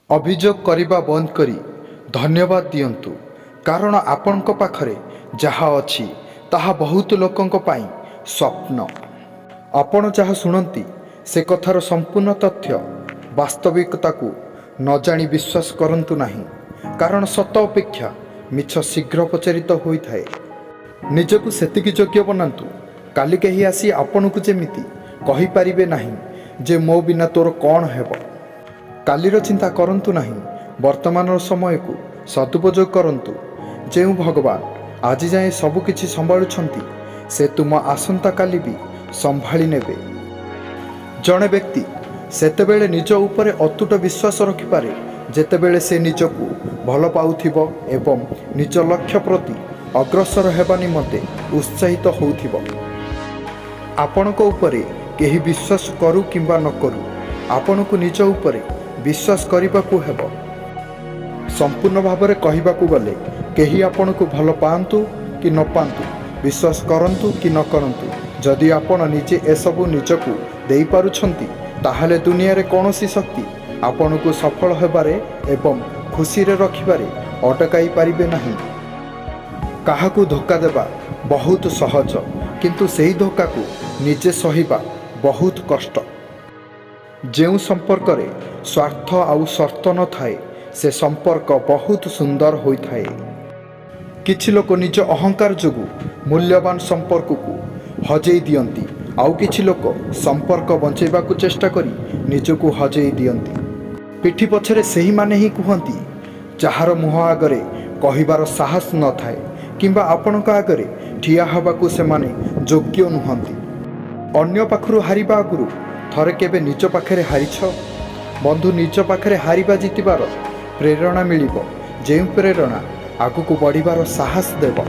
अभियोग करिबा बंद करी धन्यवाद दियंतु कारण आपणक पाखरे जहा अछि ताहा बहुत लोकंक पाई स्वप्न। आपण जहा शुणती से कथार संपूर्ण तथ्य वास्तविकता को न जानी विश्वास करंतु नहीं कारण सत अपेक्षा मिछ शीघ्र प्रचारित होइथाए। निजकु सेतिकी योग्य बनातु काली कही आसी आपण को जेमिति कहि परिबे नहीं जे मो बिना तोर कौन हेब। कालीर चिंता करंतु नहीं वर्तमान समय को सदुपयोग करंतु। जेउ भगवान आज जाए सबकिछि संभाळुछंती से तुम आसंता काली भी संभाली नेबे। जड़े व्यक्ति सेतेबेले निज उपरे अतुट विश्वास रखिपारे जेतेबेले से निजकु भल पाउथिबो एवं निज लक्ष्य प्रति अग्रसर हेबा निमंते उत्साहित होउथिबो। आपणक उपरे केही विश्वास करू किंबा न करू आपणकु निज उपरे विश्वास करिबाकु हेबो। संपूर्ण भावरे कहिबाकु गले केही आपणकु भल पांतु कि न पांतु विश्वास करंतु कि न करंतु जदि आपण निजे एसबु निजकु देई पारुछंती ताहले दुनिया रे कोनोसी शक्ति आपणकु सफल हेबारे एवं खुशी रे रखिबारे अटकाई पारिबे नहीं। काहाकु धोखा देबा बहुत सहज किंतु सेही धोखा को निजे सहिबा बहुत कष्ट। जेउ संपर्क रे स्वार्थ आउ शर्त न थाए से संपर्क बहुत सुंदर होई थाए। किछि लोक निज अहंकार जोगु मूल्यवान संपर्क को हजेई दियंती आउ किछि लोक संपर्क बंचेबा को चेष्टा करी निजको हजेई दियंती। पिठी पछरे सेही माने ही कुहंती जहार मुह आगरे कहिबार साहस न थाए किंबा आपणक आगरे ठिया हबाकू से माने योग्य नुहंती। अन्य पाखरु हारिबा आगुरु थरे केबे निज पाखरे हारिछ? बंधु निज पाखरे हारिबा जितिबार प्रेरणा मिलिब, जेउ प्रेरणा आगुकू बढ़िबार साहस देव।